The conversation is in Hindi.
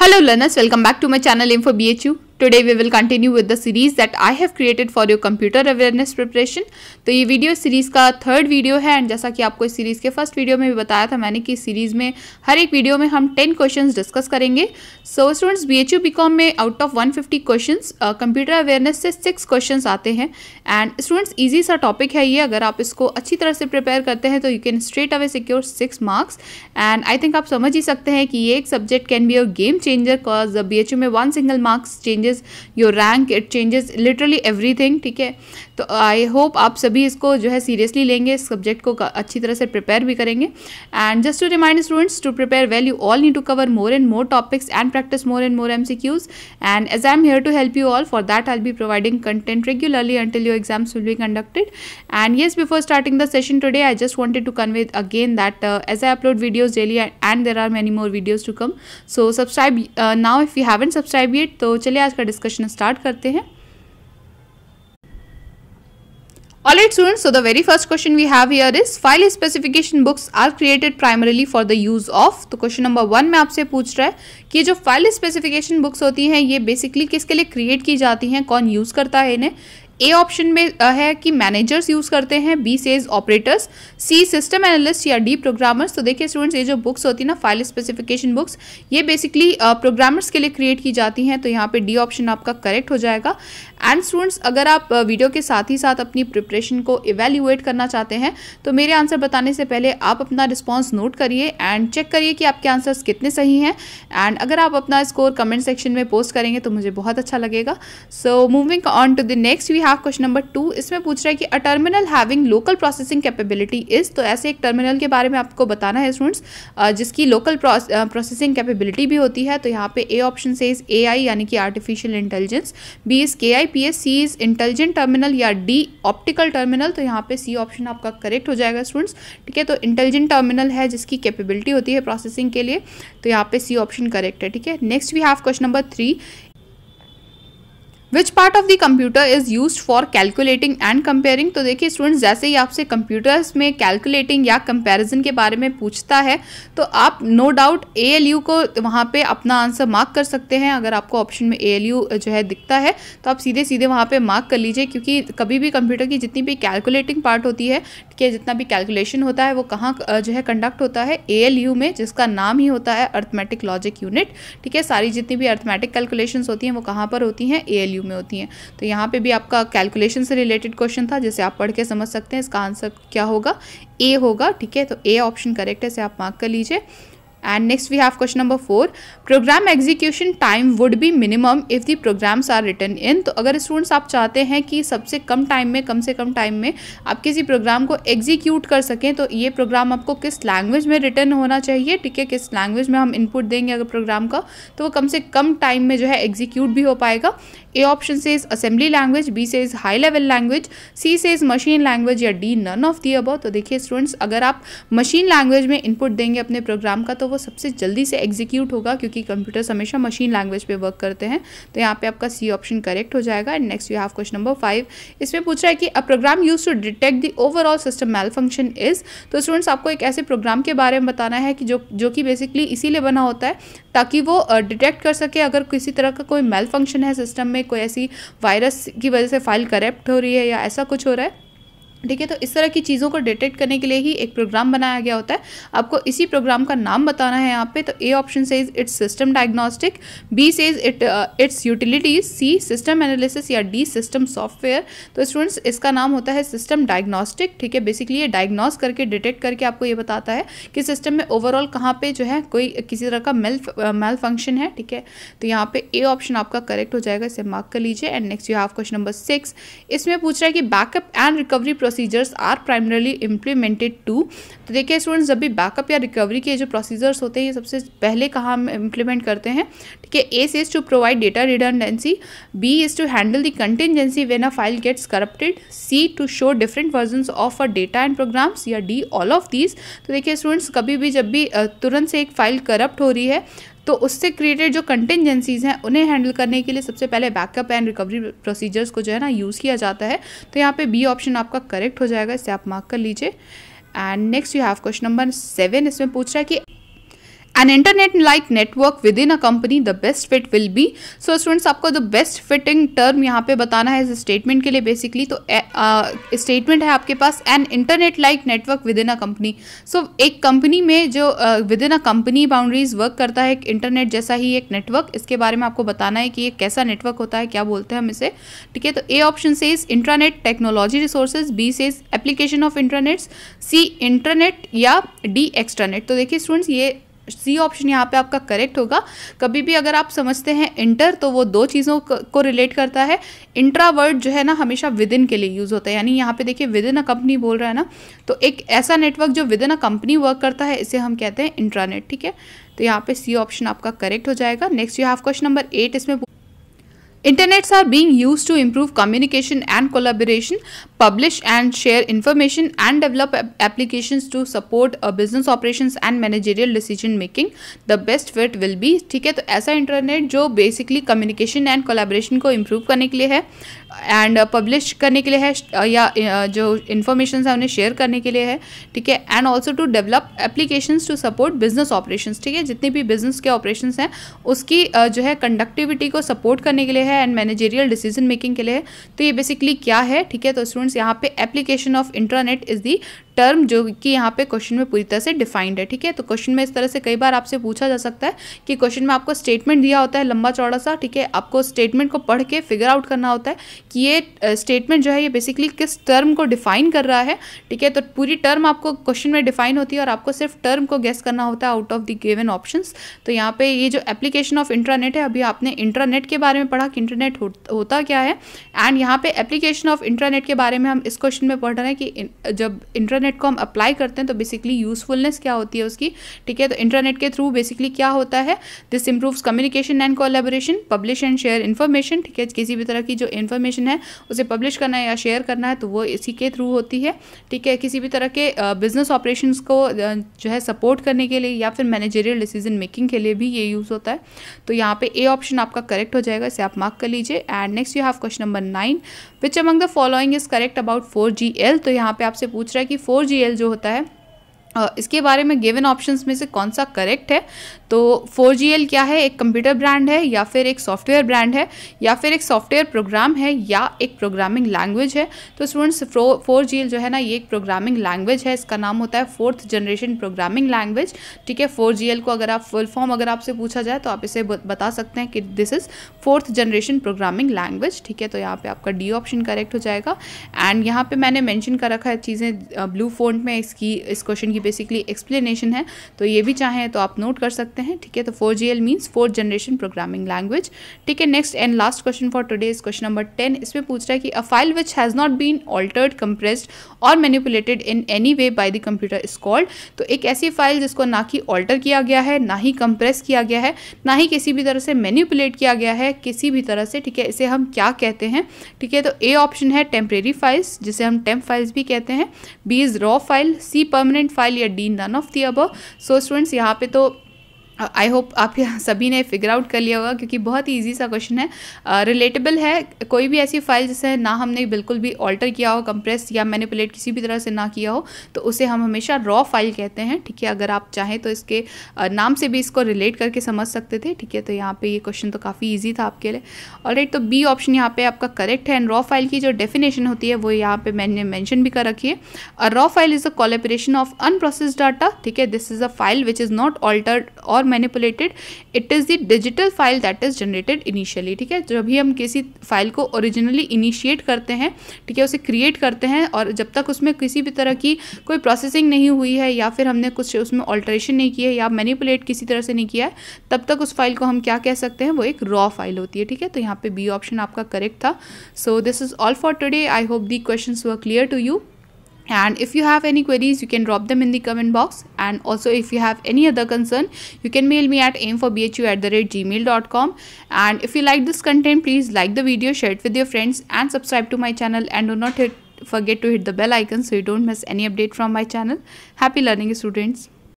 Hello learners, welcome back to my channel Info BHU. Today we will continue with the series that I have created for your computer awareness preparation. तो ये वीडियो सीरीज का थर्ड वीडियो है एंड जैसा कि आपको इस सीरीज के फर्स्ट वीडियो में भी बताया था मैंने कि इस सीरीज में हर एक वीडियो में हम 10 क्वेश्चंस डिस्कस करेंगे. सो स्टूडेंट्स BHU BCom में out of 150 questions computer awareness से 6 क्वेश्चंस आते हैं एंड स्टूडेंट्स ईजी सा टॉपिक है ये. अगर आप इसको अच्छी तरह से प्रिपेयर करते हैं तो you can straight away secure 6 marks and I think आप समझ ही सकते हैं कि ये एक subject can be a game changer cause BHU में 1 single marks changes your rank, it changes literally everything. ठीक है, तो आई होप आप सभी इसको जो है सीरियसली लेंगे, इस सब्जेक्ट को अच्छी तरह से प्रिपेयर भी करेंगे. And just to remind students to prepare well you all need to cover more and more topics and practice more and more MCQs. And as I am here to help you all, for that I'll be providing content regularly until your exams will be conducted. And yes, before starting the session today, I just wanted to convey again that as I upload videos daily and there are many more videos to come, so subscribe now if you haven't subscribed yet. तो चलिए आज का डिस्कशन स्टार्ट करते हैं. Alright students, so the very first question we have here is file specification books are created primarily for the use of. तो क्वेश्चन नंबर 1 में आपसे पूछ रहा है कि जो फाइल स्पेसिफिकेशन बुक्स होती हैं ये बेसिकली किसके लिए क्रिएट की जाती हैं, कौन यूज़ करता है इन्हें. ए ऑप्शन में है कि मैनेजर्स यूज़ करते हैं, बी सेज ऑपरेटर्स, सी सिस्टम एनालिस्ट या डी प्रोग्रामर्स. तो देखिए स्टूडेंट्स, ये जो बुक्स होती है ना फाइल स्पेसिफिकेशन बुक्स, ये बेसिकली प्रोग्रामर्स के लिए क्रिएट की जाती हैं. तो यहाँ पे डी ऑप्शन आपका करेक्ट हो जाएगा. एंड स्टूडेंट्स, अगर आप वीडियो के साथ ही साथ अपनी प्रिपरेशन को इवेल्युएट करना चाहते हैं तो मेरे आंसर बताने से पहले आप अपना रिस्पॉन्स नोट करिए एंड चेक करिए कि आपके आंसर्स कितने सही हैं. एंड अगर आप अपना स्कोर कमेंट सेक्शन में पोस्ट करेंगे तो मुझे बहुत अच्छा लगेगा. So moving on to the next we question number 2. इसमें पूछ रहा है कि a terminal having local processing capability is. तो ऐसे एक टर्मिनल के बारे में आपको बताना है स्टूडेंट्स जिसकी लोकल प्रोसेसिंग कैपेबिलिटी भी होती है. तो यहाँ पे ए ऑप्शन से इज AI यानी कि artificial intelligence, B is KIPS, C is intelligent terminal या डी ऑप्टिकल टर्मिनल. तो यहाँ पे सी ऑप्शन आपका करेक्ट हो जाएगा स्टूडेंट्स. ठीक है, तो इंटेलिजेंट टर्मिनल है जिसकी कैपेबिलिटी होती है प्रोसेसिंग के लिए, तो यहाँ पे सी ऑप्शन करेक्ट है. ठीक है, next we have question number 3. Which part of the computer is use for calculating and comparing. तो देखिए स्टूडेंट्स, जैसे ही आपसे कंप्यूटर्स में कैलकुलेटिंग या कंपैरिजन के बारे में पूछता है तो आप नो डाउट ALU को वहाँ पे अपना आंसर मार्क कर सकते हैं. अगर आपको ऑप्शन में ALU जो है दिखता है तो आप सीधे सीधे वहाँ पे मार्क कर लीजिए, क्योंकि कभी भी कंप्यूटर की जितनी भी कैलकुलेटिंग पार्ट होती है, ठीक है, जितना भी कैलकुलेशन होता है वो कहाँ जो है कंडक्ट होता है, ALU में, जिसका नाम ही होता है अर्थमेटिक लॉजिक यूनिट. ठीक है, सारी जितनी भी अर्थमेटिक कैलकुलेशंस होती हैं वो कहाँ पर होती हैं, ALU में होती हैं. तो यहाँ पे भी आपका कैलकुलेशन से रिलेटेड क्वेश्चन था जिसे आप पढ़ के समझ सकते हैं. इसका आंसर क्या होगा, ए होगा. ठीक है, तो ए ऑप्शन करेक्ट है, इसे आप मार्क कर लीजिए. And next we have question number 4. Program execution time would be minimum if the programs are written in. तो अगर स्टूडेंट्स आप चाहते हैं कि सबसे कम टाइम में, कम से कम टाइम में आप किसी प्रोग्राम को एग्जीक्यूट कर सकें, तो ये प्रोग्राम आपको किस लैंग्वेज में रिटर्न होना चाहिए. ठीक है, किस लैंग्वेज में हम इनपुट देंगे अगर प्रोग्राम का, तो वो कम से कम टाइम में जो है एग्जीक्यूट भी हो पाएगा. ए ऑप्शन से इज असेंबली लैंग्वेज, बी से is high level language, C से इज मशीन लैंग्वेज या D none of the above. तो देखिए स्टूडेंट्स, अगर आप मशीन लैंग्वेज में इनपुट देंगे अपने प्रोग्राम का तो वो सबसे जल्दी से एग्जीक्यूट होगा, क्योंकि कंप्यूटर्स हमेशा मशीन लैंग्वेज पे वर्क करते हैं. तो यहाँ पे आपका सी ऑप्शन करेक्ट हो जाएगा. And next you have question number 5. इसमें पूछ रहा है कि a program use to detect the overall system malfunction is. तो स्टूडेंट्स, आपको एक ऐसे प्रोग्राम के बारे में बताना है कि जो कि बेसिकली इसीलिए बना होता है ताकि वो डिटेक्ट कर सके अगर किसी तरह का कोई मेल फंक्शन है सिस्टम में, कोई ऐसी वायरस की वजह से फाइल करप्ट हो रही है या ऐसा कुछ हो रहा है. ठीक है, तो इस तरह की चीज़ों को डिटेक्ट करने के लिए ही एक प्रोग्राम बनाया गया होता है. आपको इसी प्रोग्राम का नाम बताना है यहाँ पे. तो ए ऑप्शन से इट्स सिस्टम डायग्नोस्टिक, बी से it's utilities, C system analysis या डी सिस्टम सॉफ्टवेयर. तो स्टूडेंट्स, इसका नाम होता है सिस्टम डायग्नोस्टिक. ठीक है, बेसिकली ये डायग्नोस करके, डिटेक्ट करके आपको ये बताता है कि सिस्टम में ओवरऑल कहाँ पे जो है कोई किसी तरह का मेल फंक्शन है. ठीक है, तो यहाँ पे ए ऑप्शन आपका करेक्ट हो जाएगा, इसे मार्क कर लीजिए. And next you have question number 6. इसमें पूछ रहा है कि backup and recovery procedures are primarily implemented to. तो देखिए स्टूडेंट्स, जब भी बैकअप या रिकवरी के जो प्रोसीजर्स होते हैं ये सबसे पहले कहाँ हम इम्प्लीमेंट करते हैं. ठीक है, A is to provide data redundancy, B is to handle the contingency when a file gets corrupted, C to show different versions of a data and programs या डी ऑल ऑफ दीज. तो देखिए स्टूडेंट्स, कभी भी जब भी तुरंत से एक फाइल करप्ट हो रही है तो उससे क्रिएटेड जो कंटिजेंसीज हैं उन्हें हैंडल करने के लिए सबसे पहले बैकअप एंड रिकवरी प्रोसीजर्स को जो है ना यूज़ किया जाता है. तो यहाँ पे बी ऑप्शन आपका करेक्ट हो जाएगा, इसे आप मार्क कर लीजिए. And next you have question number 7. इसमें पूछ रहा है कि N internet like network within a company the best fit will be. So students आपको द बेस्ट फिटिंग टर्म यहाँ पे बताना है इस स्टेटमेंट के लिए बेसिकली। तो स्टेटमेंट है आपके पास an internet like network within a company. So एक कंपनी में जो within a company boundaries work करता है, एक इंटरनेट जैसा ही एक नेटवर्क, इसके बारे में आपको बताना है कि ये कैसा नेटवर्क होता है, क्या बोलते हैं हम इसे, ठीक है। तो ए ऑप्शन से इंट्रानेट टेक्नोलॉजी रिसोर्सेज, बी से application of internets, C internet या डी एक्सट्रानेट। तो देखिए स्टूडेंट्स ये सी ऑप्शन यहाँ पे आपका करेक्ट होगा। कभी भी अगर आप समझते हैं इंटर तो वो दो चीज़ों को रिलेट करता है। इंट्रा वर्ड जो है ना हमेशा विद इन के लिए यूज़ होता है, यानी यहाँ पे देखिए विद इन अ कंपनी बोल रहा है ना, तो एक ऐसा नेटवर्क जो within a company work करता है इसे हम कहते हैं इंट्रानेट, ठीक है। तो यहाँ पे सी ऑप्शन आपका करेक्ट हो जाएगा। Next you have question number 8। इसमें Internets are being used to improve communication and collaboration, publish and share information, and develop applications to support business operations and managerial decision making. The best fit will be, ठीक है। तो ऐसा इंटरनेट जो बेसिकली कम्युनिकेशन एंड कोलैबोरेशन को इम्प्रूव करने के लिए है, एंड पब्लिश करने के लिए है, या जो इन्फॉर्मेशन है उन्हें शेयर करने के लिए है, ठीक है। And also to develop applications to support business operations, ठीक है। जितने भी बिजनेस के ऑपरेशंस हैं उसकी जो है कंडक्टिविटी को सपोर्ट करने के लिए है, एंड मैनेजरियल डिसीजन मेकिंग के लिए है। तो ये बेसिकली क्या है, ठीक है। तो स्टूडेंट्स यहाँ पे application of internet is the term जो कि यहाँ पे क्वेश्चन में पूरी तरह से डिफाइंड है, ठीक है। तो क्वेश्चन में इस तरह से कई बार आपसे पूछा जा सकता है कि क्वेश्चन में आपको स्टेटमेंट दिया होता है लंबा चौड़ा सा, ठीक है। आपको स्टेटमेंट को पढ़ के फिगर आउट करना होता है कि ये स्टेटमेंट जो है ये बेसिकली किस टर्म को डिफाइन कर रहा है, ठीक है। तो पूरी टर्म आपको क्वेश्चन में डिफाइन होती है और आपको सिर्फ टर्म को गेस करना होता है out of the given options. तो यहाँ पे ये जो एप्लीकेशन ऑफ इंटरनेट है, अभी आपने इंटरनेट के बारे में पढ़ा कि इंटरनेट होता क्या है, एंड यहाँ पे एप्लीकेशन ऑफ इंटरनेट के बारे में हम इस क्वेश्चन में पढ़ रहे हैं कि जब इंटरनेट को हम अप्लाई करते हैं तो बेसिकली यूजफुलनेस क्या होती है उसकी, ठीक है। तो इंटरनेट के थ्रू बेसिकली क्या होता है, this improves communication and collaboration, publish and share information, ठीक है। किसी भी तरह की जो इन्फॉर्मेशन है उसे पब्लिश करना है या शेयर करना है तो वो इसी के थ्रू होती है, ठीक है। किसी भी तरह के बिजनेस ऑपरेशंस को जो है सपोर्ट करने के लिए या फिर मैनेजरियल डिसीजन मेकिंग के लिए भी ये यूज़ होता है। तो यहाँ पे ए ऑप्शन आपका करेक्ट हो जाएगा, इसे आप मार्क कर लीजिए। And next you have question number 9, which among the following is correct about 4GL। तो यहाँ पे आपसे पूछ रहा है कि 4GL जो होता है इसके बारे में गिवन ऑप्शंस में से कौन सा करेक्ट है। तो 4GL क्या है, एक कंप्यूटर ब्रांड है या फिर एक सॉफ्टवेयर ब्रांड है या फिर एक सॉफ्टवेयर प्रोग्राम है या एक प्रोग्रामिंग लैंग्वेज है। तो स्टूडेंट्स 4GL जो है ना ये एक प्रोग्रामिंग लैंग्वेज है, इसका नाम होता है 4th जनरेशन प्रोग्रामिंग लैंग्वेज, ठीक है। 4GL को अगर आप फुल फॉर्म अगर आपसे पूछा जाए तो आप इसे बता सकते हैं कि this is 4th generation programming language, ठीक है। तो यहाँ पे आपका डी ऑप्शन करेक्ट हो जाएगा। एंड यहाँ पे मैंने मेंशन कर रखा है चीज़ें ब्लू फॉन्ट में, इसकी इस क्वेश्चन की बेसिकली एक्सप्लेनेशन है, तो ये भी चाहें तो आप नोट कर सकते हैं, ठीक है। तो 4GL means 4th generation programming language, ठीक है। Next and last question for today is question number 10। इसमें पूछ रहा है कि a file which has not been altered, compressed और manipulated in any way by the computer is called. तो एक ऐसी फाइल जिसको ना कि ऑल्टर किया गया है, ना ही कंप्रेस किया गया है, ना ही किसी भी तरह से मैनिपुलेट किया गया है किसी भी तरह से, ठीक है, इसे हम क्या कहते हैं, ठीक है। तो ए ऑप्शन है टेम्परेरी फाइल्स, जिसे हम टेम्प फाइल्स भी कहते हैं, B is raw file, C permanent file या D none of the above. So students यहाँ पे तो आई होप आप सभी ने फिगर आउट कर लिया होगा क्योंकि बहुत ही ईजी सा क्वेश्चन है, रिलेटेबल है। कोई भी ऐसी फाइल जिसे ना हमने बिल्कुल भी ऑल्टर किया हो, कंप्रेस या मैनिपुलेट किसी भी तरह से ना किया हो, तो उसे हम हमेशा रॉ फाइल कहते हैं, ठीक है। अगर आप चाहें तो इसके नाम से भी इसको रिलेट करके समझ सकते थे, ठीक है। तो यहाँ पे ये क्वेश्चन तो काफ़ी ईजी था आपके लिए। ऑलराइट, तो बी ऑप्शन यहाँ पे आपका करेक्ट है। एंड रॉ फाइल की जो डेफिनेशन होती है वो यहाँ पे मैंने मैंशन भी कर रखी है। A raw file is a collaboration of unprocessed data, ठीक है। This is a file which is not altered और manipulated, it is the digital file that is generated initially, ठीक है। जब भी हम किसी फाइल को ओरिजिनली इनिशिएट करते हैं, ठीक है, उसे क्रिएट करते हैं और जब तक उसमें किसी भी तरह की कोई प्रोसेसिंग नहीं हुई है या फिर हमने कुछ उसमें ऑल्टरेशन नहीं की है या मैनिपुलेट किसी तरह से नहीं किया है, तब तक उस फाइल को हम क्या कह सकते हैं, वो एक रॉ फाइल होती है, ठीक है। तो यहाँ पे बी ऑप्शन आपका करेक्ट था। So this is all for today. I hope the questions were clear to you. And if you have any queries, you can drop them in the comment box. And also if you have any other concern, you can mail me at aimforbhu@gmail.com. And if you like this content, please like the video, share it with your friends and subscribe to my channel. And do not forget to hit the bell icon so you don't miss any update from my channel. Happy learning, students.